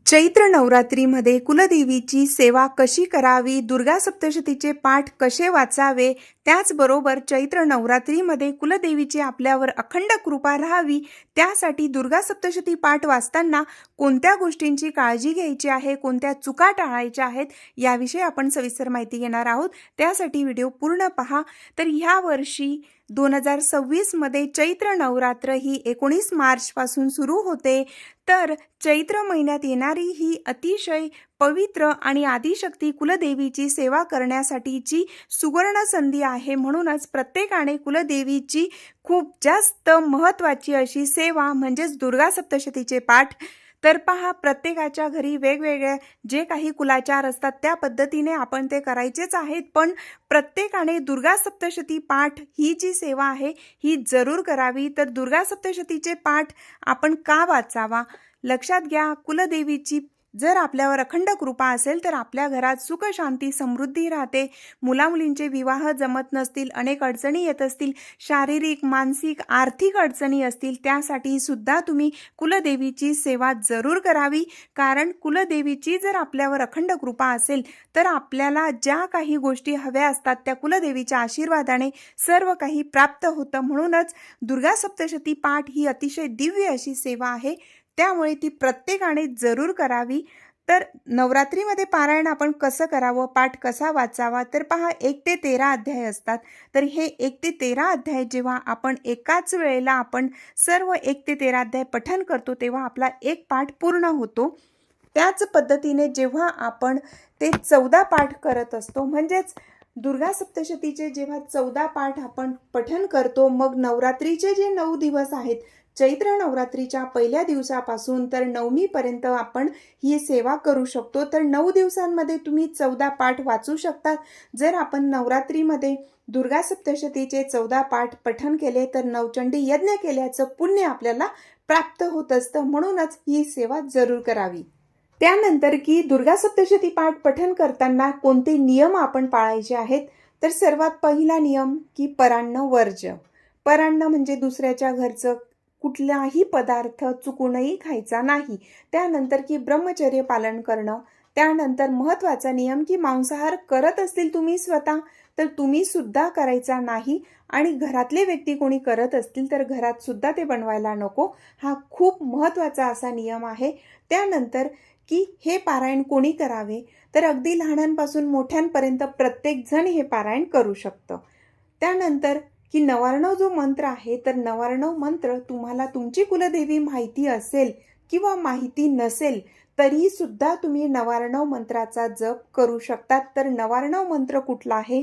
चैत्र नवरात्रीमध्ये कुलदेवीची सेवा कशी करावी, दुर्गा सप्तशतीचे पाठ कसे वाचावे, त्याचबरोबर चैत्र नवरात्रीमध्ये कुलदेवीची आपल्यावर अखंड कृपा राहावी, त्यासाठी दुर्गा सप्तशती पाठ वाचताना कोणत्या गोष्टींची काळजी घ्यायची आहे, कोणत्या चुका टाळायच्या आहेत, याविषयी आपण सविस्तर माहिती घेणार आहोत। त्यासाठी व्हिडिओ पूर्ण पहा। तर ह्या वर्षी 2026 मध्ये चैत्र नवरात्र ही 19 मार्चपासून सुरू होते। तर चैत्र महिन्यात येणारी ही अतिशय पवित्र आणि आदिशक्ती कुलदेवीची सेवा करण्यासाठीची सुवर्ण संधी आहे। म्हणूनच प्रत्येकाने कुलदेवीची खूप जास्त महत्त्वाची अशी सेवा म्हणजेच दुर्गा सप्तशतीचे पाठ तर पहा, प्रत्येकाच्या घरी वेगवेगळे जे काही कुलाचार असतात त्या पद्धतीने आपण ते करायचेच आहेत, पण प्रत्येकाने दुर्गा सप्तशती पाठ ही जी सेवा आहे ही जरूर करावी। तर दुर्गा सप्तशतीचे पाठ आपण का वाचावा, लक्षात घ्या। कुलदेवीची जर आपल्यावर अखंड कृपा असेल तर आपल्या घरात सुख शांती समृद्धी राहते। मुलामुलींचे विवाह जमत नसतील, अनेक अडचणी येत असतील, शारीरिक मानसिक आर्थिक अडचणी असतील, त्यासाठी सुद्धा तुम्ही कुलदेवीची सेवा जरूर करावी। कारण कुलदेवीची जर आपल्यावर अखंड कृपा असेल तर आपल्याला ज्या काही गोष्टी हव्या असतात त्या कुलदेवीच्या आशीर्वादाने सर्व काही प्राप्त होतं। म्हणूनच दुर्गा सप्तशती पाठ ही अतिशय दिव्य अशी सेवा आहे, त्यामुळे ती प्रत्येकाने जरूर करावी। तर नवरात्रीमध्ये पारायण आपण कसं करावं, पाठ कसा वाचावा, तर पहा 1 ते 13 अध्याय असतात। तर हे 1 ते 13 अध्याय जेव्हा आपण एकाच वेळेला आपण सर्व 1 ते 13 अध्याय पठन करतो तेव्हा आपला एक पाठ पूर्ण होतो। त्याच पद्धतीने जेव्हा आपण ते 14 पाठ करत असतो, म्हणजेच दुर्गा सप्तशतीचे जेव्हा 14 पाठ आपण पठन करतो, मग नवरात्रीचे जे 9 दिवस आहेत, चैत्र नवरात्रीच्या पहिल्या दिवसापासून तर नवमीपर्यंत आपण ही सेवा करू शकतो। तर 9 दिवसांमध्ये तुम्ही 14 पाठ वाचू शकतात। जर आपण नवरात्रीमध्ये दुर्गा सप्तशतीचे 14 पाठ पठन केले तर नवचंडी यज्ञ केल्याचं पुण्य आपल्याला प्राप्त होत असतं। म्हणूनच ही सेवा जरूर करावी। त्यानंतर की दुर्गा सप्तशती पाठ पठन करताना कोणते नियम आपण पाळायचे आहेत, तर सर्वात पहिला नियम की परान्न वर्ज्य। परान्न म्हणजे दुसऱ्याच्या घरचं कुठलाही पदार्थ चुकूनही खायचा नाही। त्यानंतर की ब्रह्मचर्य पालन करणं। त्यानंतर महत्त्वाचा नियम की मांसाहार करत असतील तुम्ही स्वतः तर तुम्ही सुद्धा करायचा नाही, आणि घरातले व्यक्ती कोणी करत असतील तर घरात सुद्धा ते बनवायला नको। हा खूप महत्त्वाचा असा नियम आहे। त्यानंतर की हे पारायण कोणी करावे, तर अगदी लहानांपासून मोठ्यांपर्यंत प्रत्येक जण हे पारायण करू शकतं। त्यानंतर की नवार्णव जो मंत्र आहे, तर नवार्णव मंत्र तुम्हाला तुमची कुलदेवी माहिती असेल किंवा माहिती नसेल तरी सुद्धा तुम्ही नवार्णव मंत्राचा जप करू शकतात। तर नवार्णव मंत्र कुठला आहे,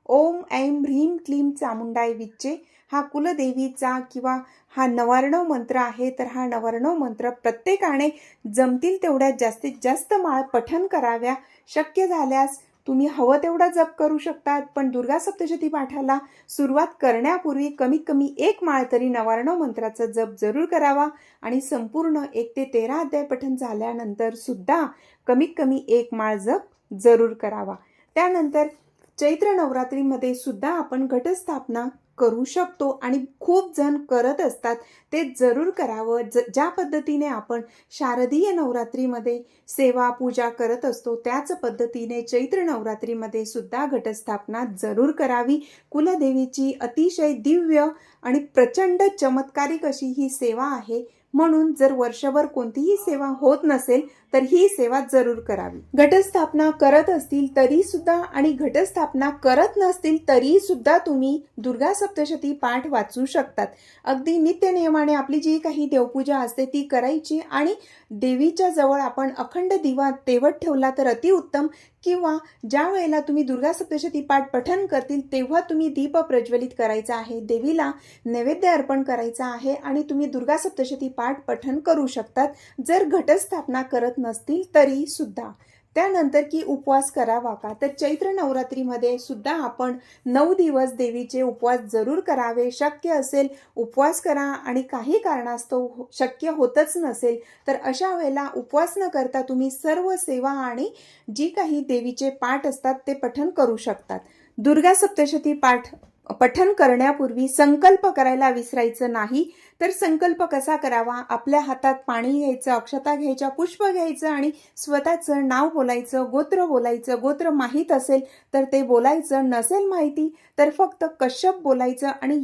ओम ऐं ह्रीं क्लीं चामुंडाय विच्चे, हा कुलदेवीचा किंवा हा नवार्णव मंत्र आहे। तर हा नवार्णव मंत्र प्रत्येकाने जमतील तेवढ्या जास्तीत जास्त माळ पठन कराव्या। शक्य झाल्यास तुम्ही हवं तेवढा जप करू शकतात, पण दुर्गा सप्तशती पाठाला सुरुवात करण्यापूर्वी कमीत कमी 1 माळ तरी नवार्णव मंत्राचा जप जरूर करावा। आणि संपूर्ण 1 ते 13 अध्याय पठन झाल्यानंतर सुद्धा कमीत कमी 1 माळ जप जरूर करावा। त्यानंतर चैत्र नवरात्रीमध्ये सुद्धा आपण घटस्थापना करू शकतो आणि खूप जण करत असतात, ते जरूर करावं। ज्या पद्धतीने आपण शारदीय नवरात्रीमध्ये सेवा पूजा करत असतो त्याच पद्धतीने चैत्र नवरात्रीमध्ये सुद्धा घटस्थापना जरूर करावी। कुलदेवीची अतिशय दिव्य आणि प्रचंड चमत्कारिक अशी ही सेवा आहे। म्हणून जर वर्षभर कोणतीही सेवा होत नसेल तर ही सेवा जरूर करावी। घटस्थापना करत असतील तरी सुद्धा आणि घटस्थापना करत नसतील तरी सुद्धा तुम्ही दुर्गा सप्तशती पाठ वाचू शकतात। अगदी नित्य नियमाने आपली जी काही देवपूजा असते ती करायची, आणि देवीच्या जवळ आपण अखंड दिवा तेवत ठेवला तर अतिउत्तम, किंवा ज्या वेळेला तुम्ही दुर्गा सप्तशती पाठ पठन करतील तेव्हा तुम्ही दीप प्रज्वलित करायचा आहे, देवीला नैवेद्य अर्पण करायचा आहे, आणि तुम्ही दुर्गा सप्तशती पाठ पठन करू शकतात जर घटस्थापना करत नसतील तरी सुद्धा। त्यानंतर की उपवास करावा का, तर चैत्र नवरात्रीमध्ये सुद्धा आपण 9 दिवस देवीचे उपवास जरूर करावे। शक्य असेल उपवास करा, आणि काही कारणास्तव शक्य होतच नसेल तर अशा वेळेला उपवास न करता तुम्ही सर्व सेवा आणि जी काही देवीचे पाठ असतात ते पठन करू शकतात। दुर्गा सप्तशती पाठ पठण करण्यापूर्वी संकल्प करायला विसरायचं नाही. तर संकल्प कसा करावा? आपल्या हातात पाणी घ्यायचं, अक्षता घ्यायच्या, पुष्प घ्यायचं आणि स्वतःचं नाव बोलायचं, गोत्र बोलायचं. गोत्र माहीत असेल तर ते बोलायचं, नसेल माहिती तर फक्त कश्यप बोलायचं. आणि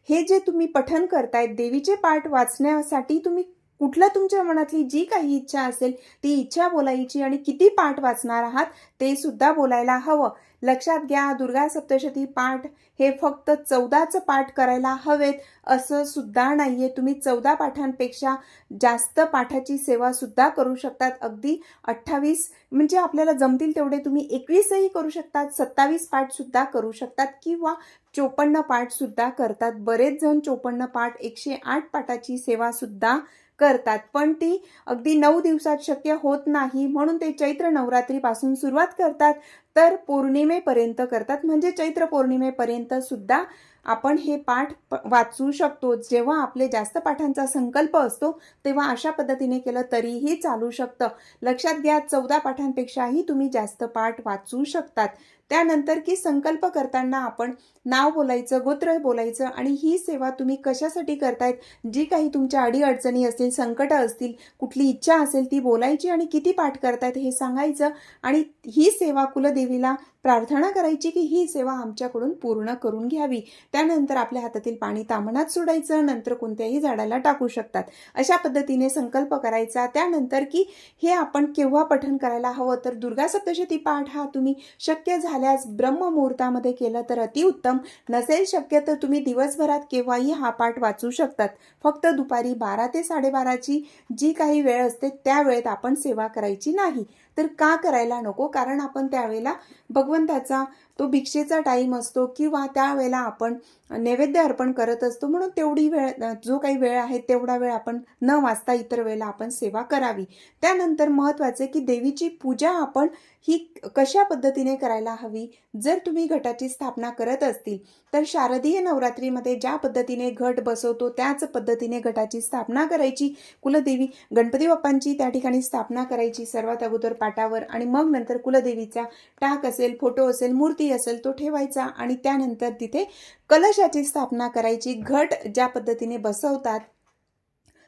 हे जे तुम्ही पठण करतायत देवीचे पाठ वाचण्यासाठी, तुम्ही कुठलं तुमच्या मनातली जी काही इच्छा असेल ती इच्छा बोलायची आणि किती पाठ वाचणार आहात ते सुद्धा बोलायला हवं. लक्षात घ्या, दुर्गा सप्तशती पाठ हे फक्त 14च पाठ करायला हवेत असं सुद्धा नाहीये. तुम्ही 14 पाठांपेक्षा जास्त पाठाची सेवा सुद्धा करू शकतात. अगदी 28 म्हणजे आपल्याला जमतील तेवढे तुम्ही 21ही करू शकतात, 27 पाठ सुद्धा करू शकतात किंवा 54 पाठ सुद्धा करतात. बरेच जण 54 पाठ 108 पाठाची सेवा सुद्धा करतात, पण ती अगदी 9 दिवसात शक्य होत नाही. म्हणून ते चैत्र नवरात्रीपासून सुरुवात करतात तर पौर्णिमेपर्यंत करतात. म्हणजे चैत्र पौर्णिमेपर्यंत सुद्धा आपण हे पाठ वाचू शकतो. जेव्हा आपले जास्त पाठांचा संकल्प असतो तेव्हा अशा पद्धतीने केलं तरीही चालू शकतं. लक्षात घ्या, 14 पाठांपेक्षाही तुम्ही जास्त पाठ वाचू शकतात. त्यानंतर की संकल्प करताना आपण नाव बोलायचं, गोत्र बोलायचं आणि ही सेवा तुम्ही कशासाठी करतायत, जी काही तुमच्या अडीअडचणी असतील, संकट असतील, कुठली इच्छा असेल ती बोलायची आणि किती पाठ करतायत हे सांगायचं. आणि ही सेवा कुलदेवीला प्रार्थना करायची की ही सेवा आमच्याकडून पूर्ण करून घ्यावी. त्यानंतर आपल्या हातातील पाणी ताम्हणात सोडायचं, नंतर कोणत्याही झाडाला टाकू शकतात. अशा पद्धतीने संकल्प करायचा. त्यानंतर की हे आपण केव्हा पठण करायला हवं, तर दुर्गा सप्तशती पाठ हा तुम्ही शक्य झाल्यास ब्रह्ममुहूर्तामध्ये केलं तर अतिउत्तम. नसेल शक्य तर तुम्ही दिवसभरात केव्हाही हा पाठ वाचू शकतात. फक्त दुपारी 12 ते 12:30ची जी काही वेळ असते त्या वेळेत आपण सेवा करायची नाही. तर का करायला नको? कारण आपण त्यावेळेला भगवंताचा तो भिक्षेचा टाईम असतो किंवा त्यावेळेला आपण नैवेद्य अर्पण करत असतो. म्हणून तेवढी वेळ, जो काही वेळ आहे तेवढा वेळ आपण न वाचता इतर वेळेला आपण सेवा करावी. त्यानंतर महत्त्वाचे की देवीची पूजा आपण ही कशा पद्धतीने करायला हवी. जर तुम्ही घटाची स्थापना करत असतील तर शारदीय नवरात्रीमध्ये ज्या पद्धतीने घट बसवतो त्याच पद्धतीने घटाची स्थापना करायची. कुलदेवी गणपती बाप्पांची त्या ठिकाणी स्थापना करायची सर्वात अगोदर पाटावर आणि मग नंतर कुलदेवीचा टाक असेल, फोटो असेल, मूर्ती असेल तो ठेवायचा आणि त्यानंतर तिथे कलशाची स्थापना करायची. घट ज्या पद्धतीने बसवतात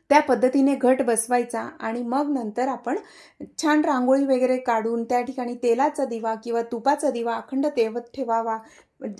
त्या पद्धतीने घट बसवायचा आणि मग नंतर आपण छान रांगोळी वगैरे काढून त्या ठिकाणी तेलाचा दिवा किंवा तुपाचा दिवा अखंड तेवत ठेवावा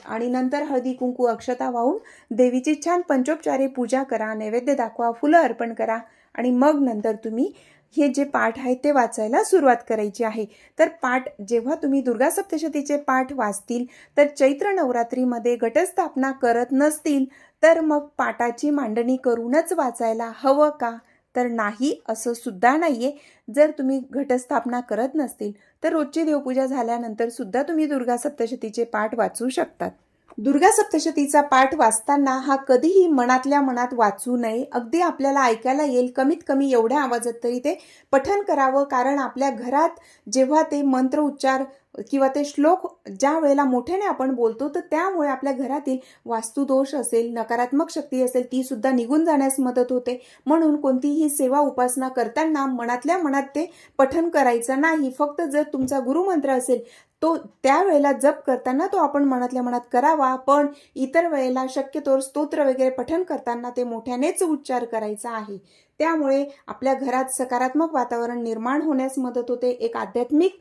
आणि नंतर हळदी कुंकू अक्षता वाहून देवीची छान पंचोपचारे पूजा करा, नैवेद्य दाखवा, फुलं अर्पण करा आणि मग नंतर तुम्ही हे जे पाठ आहे ते वाचायला सुरुवात करायची आहे. तर पाठ जेव्हा तुम्ही दुर्गा सप्तशतीचे पाठ वाचतील तर चैत्र नवरात्रीमध्ये घटस्थापना करत नसतील तर मग पाटाची मांडणी करूनच वाचायला हवं का? तर नाही, असं सुद्धा नाहीये. जर तुम्ही घटस्थापना करत नसतील तर रोजची देवपूजा झाल्यानंतर सुद्धा तुम्ही दुर्गा सप्तशतीचे पाठ वाचू शकतात. दुर्गा सप्तशतीचा पाठ वाचताना हा कधीही मनातल्या मनात वाचू नये. अगदी आपल्याला ऐकायला येईल कमीत कमी एवढ्या आवाजात तरी ते पठण करावं. कारण आपल्या घरात जेव्हा ते मंत्र उच्चार किंवा ते श्लोक ज्या वेळेला मोठ्याने आपण बोलतो तर त्यामुळे आपल्या घरातील वास्तुदोष असेल, नकारात्मक शक्ती असेल ती सुद्धा निघून जाण्यास मदत होते. म्हणून कोणतीही सेवा उपासना करताना मनातल्या मनात ते पठण करायचं नाही. फक्त जर तुमचा गुरुमंत्र असेल तो त्यावेळेला जप करताना तो आपण मनातल्या मनात करावा, पण इतर वेळेला शक्यतोवर स्तोत्र वगैरे पठण करताना ते मोठ्यानेच उच्चार करायचा आहे. त्यामुळे आपल्या घरात सकारात्मक वातावरण निर्माण होण्यास मदत होते. एक आध्यात्मिक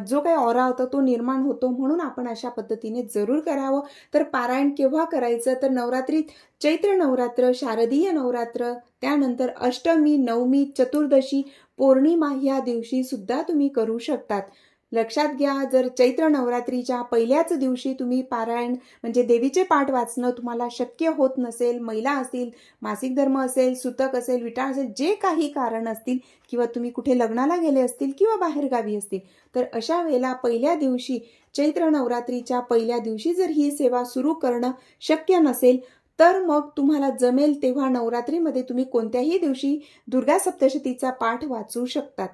जो काही ऑरा होता तो निर्माण होतो. म्हणून आपण अशा पद्धतीने जरूर करावं. तर पारायण केव्हा करायचं, तर नवरात्रीत चैत्र नवरात्र, शारदीय नवरात्र, त्यानंतर अष्टमी, नवमी, चतुर्दशी, पौर्णिमा ह्या दिवशी सुद्धा तुम्ही करू शकतात. लक्षात घ्या, जर चैत्र नवरात्रीच्या पहिल्याच दिवशी तुम्ही पारायण म्हणजे देवीचे पाठ वाचणं तुम्हाला शक्य होत नसेल, महिला असतील, मासिक धर्म असेल, सुतक असेल, विटाळ असेल, जे काही कारण असतील किंवा तुम्ही कुठे लग्नाला गेले असतील किंवा बाहेरगावी असतील, तर अशा वेळेला पहिल्या दिवशी चैत्र नवरात्रीच्या पहिल्या दिवशी जर ही सेवा सुरू करणं शक्य नसेल तर मग तुम्हाला जमेल तेव्हा नवरात्रीमध्ये तुम्ही कोणत्याही दिवशी दुर्गा सप्तशतीचा पाठ वाचू शकतात.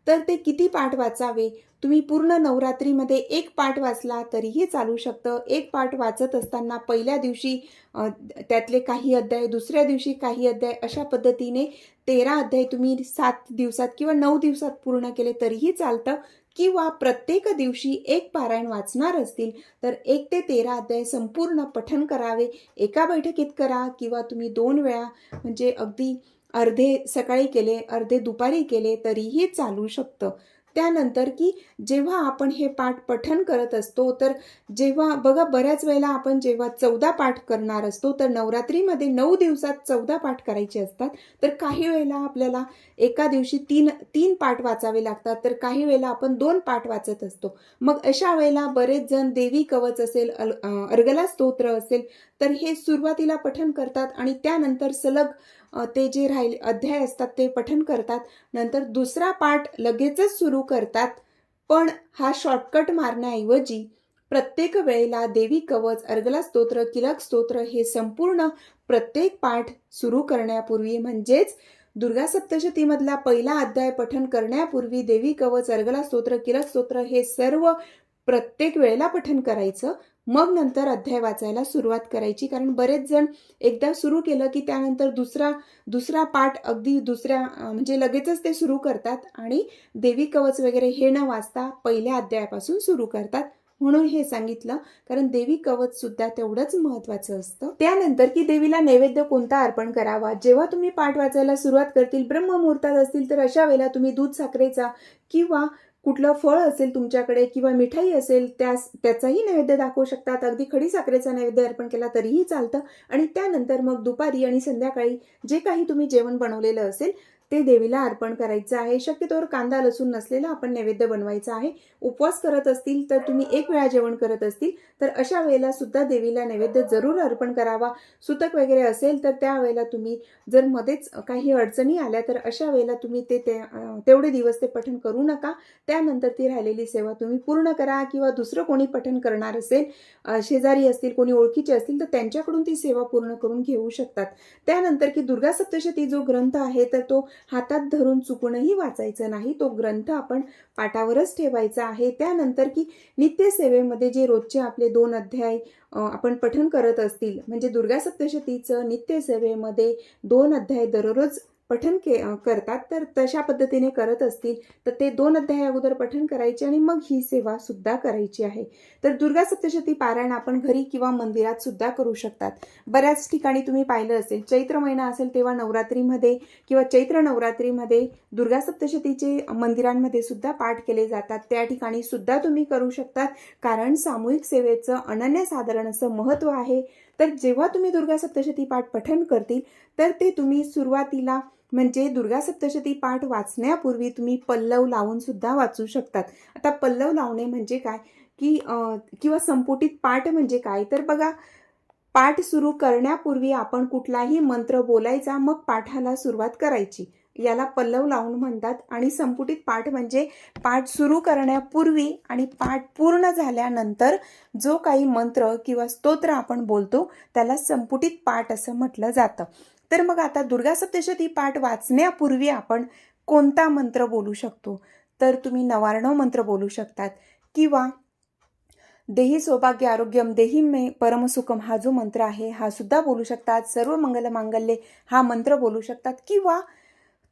तर ते किती पाठ वाचावे, तुम्ही पूर्ण नवरात्रीमध्ये एक पाठ वाचला तरीही चालू शकतं. एक पाठ वाचत असताना पहिल्या दिवशी त्यातले काही अध्याय, दुसऱ्या दिवशी काही अध्याय, अशा पद्धतीने 13 अध्याय तुम्ही 7 दिवसात किंवा 9 दिवसात पूर्ण केले तरीही चालतं. किंवा प्रत्येक दिवशी एक पारायण वाचणार असतील तर 1 ते 13 अध्याय संपूर्ण पठण करावे. एका बैठकीत करा किंवा तुम्ही 2 वेळा म्हणजे अगदी अर्धे सकाळी केले, अर्धे दुपारी केले तरीही चालू शकतं. त्यानंतर की जेव्हा आपण हे पाठ पठण करत असतो तर जेव्हा बघा बऱ्याच वेळेला आपण जेव्हा 14 पाठ करणार असतो तर नवरात्रीमध्ये 9 दिवसात 14 पाठ करायचे असतात. तर काही वेळेला आपल्याला एका दिवशी 3 पाठ वाचावे लागतात, तर काही वेळेला आपण 2 पाठ वाचत असतो. मग अशा वेळेला बरेच जण देवी कवच असेल, अर्गला स्तोत्र असेल तर हे सुरुवातीला पठण करतात आणि त्यानंतर सलग ते जे राहिले अध्याय असतात ते पठण करतात. नंतर दुसरा पाठ लगेचच सुरू करतात. पण हा शॉर्टकट मारण्याऐवजी प्रत्येक वेळेला देवी कवच, अर्गला स्तोत्र, किलक स्तोत्र हे संपूर्ण प्रत्येक पाठ सुरू करण्यापूर्वी म्हणजेच दुर्गा सप्तशतीमधला पहिला अध्याय पठण करण्यापूर्वी देवी कवच, अर्गला स्तोत्र, किलक स्तोत्र हे सर्व प्रत्येक वेळेला पठण करायचं. मग नंतर अध्याय वाचायला सुरुवात करायची. कारण बरेच जण एकदा सुरू केलं की त्यानंतर दुसरा पाठ अगदी म्हणजे लगेचच ते सुरू करतात आणि देवी कवच वगैरे हे न वाचता पहिल्या अध्यायापासून सुरू करतात. म्हणून हे सांगितलं, कारण देवी कवच सुद्धा तेवढंच महत्वाचं असतं. त्यानंतर की देवीला नैवेद्य कोणता अर्पण करावा. जेव्हा तुम्ही पाठ वाचायला सुरुवात करतील, ब्रह्ममुहूर्तात असतील तर अशा वेळेला तुम्ही दूध साखरेचा किंवा कुठलं फळ असेल तुमच्याकडे किंवा मिठाई असेल त्याचाही नैवेद्य दाखवू शकतात. अगदी खडी साखरेचा नैवेद्य अर्पण केला तरीही चालतं. आणि त्यानंतर मग दुपारी आणि संध्याकाळी जे काही तुम्ही जेवण बनवलेलं असेल ते देवीला अर्पण करायचं आहे. शक्यतोवर कांदा लसूण नसलेला आपण नैवेद्य बनवायचा आहे. उपवास करत असतील तर तुम्ही एक वेळा जेवण करत असतील तर अशा वेळेला सुद्धा देवीला नैवेद्य जरूर अर्पण करावा. सुतक वगैरे असेल तर त्यावेळेला तुम्ही जर मध्येच काही अडचणी आल्या तर अशा वेळेला तुम्ही तेवढे दिवस ते पठण करू नका. त्यानंतर ती राहिलेली सेवा तुम्ही पूर्ण करा किंवा दुसरं कोणी पठण करणार असेल, शेजारी असतील, कोणी ओळखीचे असतील तर त्यांच्याकडून ती सेवा पूर्ण करून घेऊ शकतात. त्यानंतर की दुर्गा सप्तशती जो ग्रंथ आहे तर तो हातात धरून चुकूनही वाचायचं नाही. तो ग्रंथ आपण पाटावरच ठेवायचा आहे. त्यानंतर की नित्यसेवेमध्ये जे रोजचे आपले 2 अध्याय आपण पठण करत असतील म्हणजे दुर्गा सप्तशतीचं नित्यसेवेमध्ये 2 अध्याय दररोज पठण करतात तर तशा पद्धतीने करत असतील तर ते 2 अध्याय अगोदर पठण करायचे आणि मग ही सेवा सुद्धा करायची आहे. तर दुर्गा सप्तशती पारायण आपण घरी किंवा मंदिरात सुद्धा करू शकतात. बऱ्याच ठिकाणी तुम्ही पाहिलं असेल चैत्र महिना असेल तेव्हा नवरात्रीमध्ये किंवा चैत्र नवरात्रीमध्ये दुर्गा सप्तशतीचे मंदिरांमध्ये सुद्धा पाठ केले जातात. त्या ठिकाणी सुद्धा तुम्ही करू शकतात. कारण सामूहिक सेवेचं अनन्यसाधारण असं महत्त्व आहे. तर जेव्हा तुम्ही दुर्गा सप्तशती पाठ पठण करतील तर ते तुम्ही सुरुवातीला म्हणजे दुर्गा सप्तशती पाठ वाचण्यापूर्वी तुम्ही पल्लव लावून सुद्धा वाचू शकतात. आता पल्लव लावणे म्हणजे काय की किंवा संपुटित पाठ म्हणजे काय तर बघा, पाठ सुरू करण्यापूर्वी आपण कुठलाही मंत्र बोलायचा मग पाठाला सुरुवात करायची. याला पल्लव लावून म्हणतात. आणि संपुटित पाठ म्हणजे पाठ सुरू करण्यापूर्वी आणि पाठ पूर्ण झाल्यानंतर जो काही मंत्र किंवा स्तोत्र आपण बोलतो त्याला संपुटित पाठ असं म्हटलं जातं. तर मग आता दुर्गा सप्तशती पाठ वाचण्यापूर्वी आपण कोणता मंत्र बोलू शकतो तर तुम्ही नवार्णव मंत्र बोलू शकतात किंवा देही सौभाग्य आरोग्यम देही मे परमसुखम हा जो मंत्र आहे हा सुद्धा बोलू शकतात. सर्व मंगल मांगल्ये हा मंत्र बोलू शकतात किंवा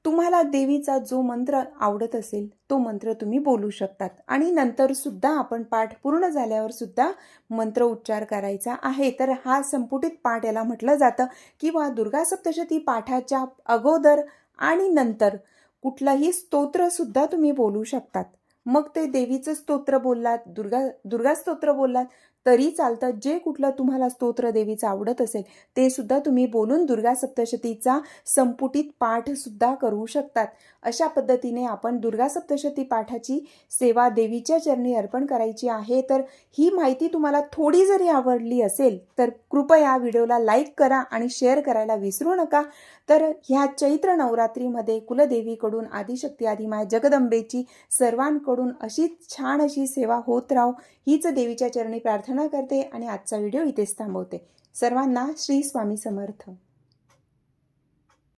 तुम्हाला देवीचा जो मंत्र आवडत असेल तो मंत्र तुम्ही बोलू शकतात. आणि नंतर सुद्धा आपण पाठ पूर्ण झाल्यावर सुद्धा मंत्र उच्चार करायचा आहे. तर हा संपुटित पाठ याला म्हटलं जातं. किंवा दुर्गा सप्तशती पाठाच्या अगोदर आणि नंतर कुठलंही स्तोत्र सुद्धा तुम्ही बोलू शकतात. मग ते देवीचं स्तोत्र बोललात, दुर्गा स्तोत्र बोललात तरी चालतं. जे कुठलं तुम्हाला स्तोत्र देवीचं आवडत असेल ते सुद्धा तुम्ही बोलून दुर्गा सप्तशतीचा संपुटित पाठ सुद्धा करू शकतात. अशा पद्धतीने आपण दुर्गा सप्तशती पाठाची सेवा देवीच्या चरणी अर्पण करायची आहे. तर ही माहिती तुम्हाला थोडी जरी आवडली असेल तर कृपया व्हिडिओला लाईक करा आणि शेअर करायला विसरू नका. तर ह्या चैत्र नवरात्रीमध्ये कुलदेवीकडून आदिशक्ती आदिमाय जगदंबेची सर्वांकडून अशीच छान अशी सेवा होत राहो हीच देवीच्या चरणी प्रार्थना करते आणि आजचा व्हिडिओ इथेच थांबवते. सर्वांना श्री स्वामी समर्थ.